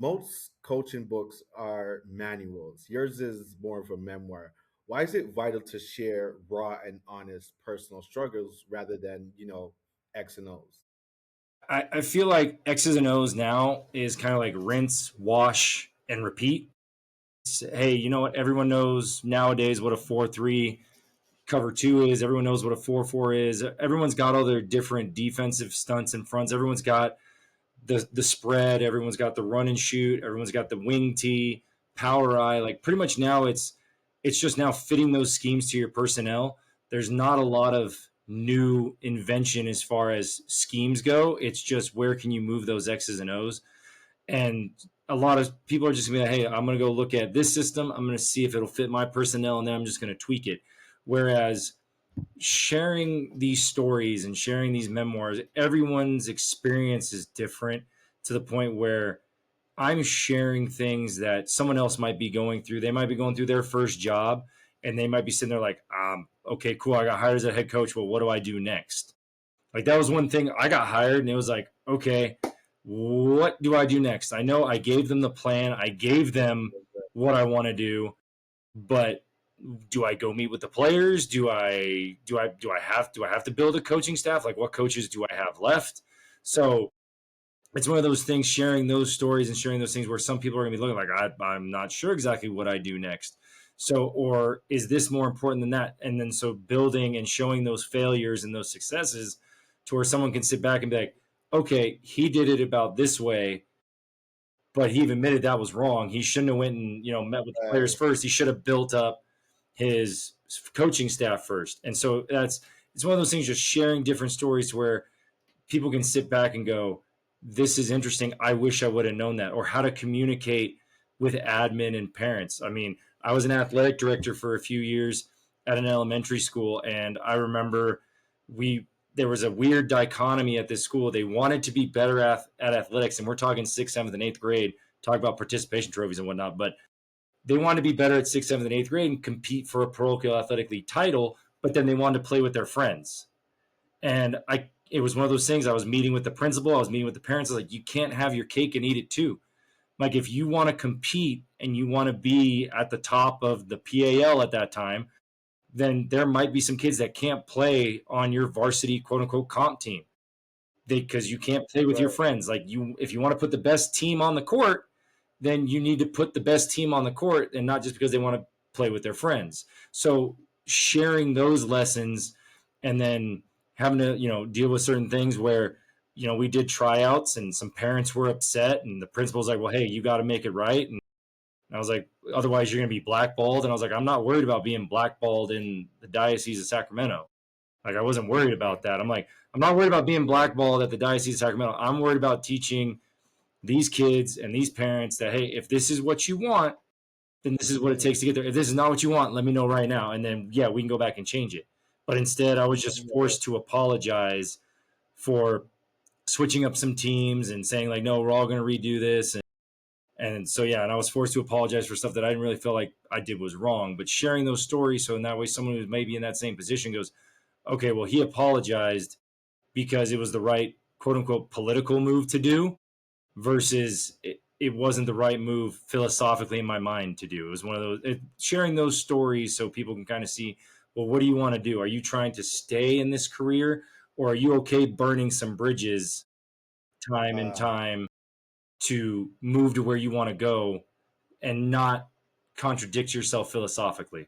Most coaching books are manuals. Yours is more of a memoir. Why is it vital to share raw and honest personal struggles rather than, X and O's? I feel like X's and O's now is kind of like rinse, wash, and repeat. Hey, you know what? Everyone knows nowadays what a 4-3 cover two is. Everyone knows what a 4-4 is. Everyone's got all their different defensive stunts and fronts. Everyone's got the spread. Everyone's got the run and shoot. Everyone's got the wing tee, power eye. Like pretty much now, it's just now fitting those schemes to your personnel. There's not a lot of new invention as far as schemes go. It's just where can you move those X's and O's, and a lot of people are just gonna be like, hey, I'm gonna go look at this system. I'm gonna see if it'll fit my personnel, and then I'm just gonna tweak it. Whereas sharing these stories and sharing these memoirs, everyone's experience is different to the point where I'm sharing things that someone else might be going through. They might be going through their first job and they might be sitting there like, okay, cool. I got hired as a head coach. Well, what do I do next? Like that was one thing I got hired and it was like, okay, what do I do next? I know I gave them the plan. I gave them what I want to do, but do I go meet with the players? Do I have to build a coaching staff? Like what coaches do I have left? So it's one of those things, sharing those stories and sharing those things where some people are going to be looking like I'm not sure exactly what I do next. So, or is this more important than that? And then so building and showing those failures and those successes to where someone can sit back and be like, okay, he did it about this way, but he admitted that was wrong. He shouldn't have went and met with the players Right. first. He should have built up his coaching staff first. And so it's one of those things, just sharing different stories where people can sit back and go, this is interesting. I wish I would have known that, or how to communicate with admin and parents. I mean, I was an athletic director for a few years at an elementary school, and I remember we there was a weird dichotomy at this school. They wanted to be better at athletics, and we're talking sixth, seventh, and eighth grade, talk about participation trophies and whatnot, but they wanted to be better at sixth, seventh, and eighth grade and compete for a parochial athletic league title, but then they wanted to play with their friends. And it was one of those things. I was meeting with the principal, I was meeting with the parents. I was like, you can't have your cake and eat it too. Like, if you want to compete and you want to be at the top of the PAL at that time, then there might be some kids that can't play on your varsity quote unquote comp team because you can't play with your Right. friends. Like, if you want to put the best team on the court, then you need to put the best team on the court, and not just because they want to play with their friends. So sharing those lessons, and then having to deal with certain things where we did tryouts and some parents were upset, and the principal's like, well, hey, you got to make it right. And I was like, otherwise you're going to be blackballed. And I was like, I'm not worried about being blackballed in the Diocese of Sacramento. Like, I wasn't worried about that. I'm like, I'm not worried about being blackballed at the Diocese of Sacramento. I'm worried about teaching these kids and these parents that, hey, if this is what you want, then this is what it Mhm. takes to get there. If this is not what you want, let me know right now, and then yeah, we can go back and change it. But instead, I was just forced to apologize for switching up some teams and saying like, no, we're all going to redo this. And so yeah, and I was forced to apologize for stuff that I didn't really feel like I did was wrong. But sharing those stories, so in that way, someone who's maybe in that same position goes, okay, well, he apologized because it was the right quote unquote political move to do, versus it wasn't the right move philosophically in my mind to do. It was one of those, sharing those stories so people can kind of see, well, what do you want to do? Are you trying to stay in this career, or are you okay burning some bridges time and Uh, time to move to where you want to go and not contradict yourself philosophically?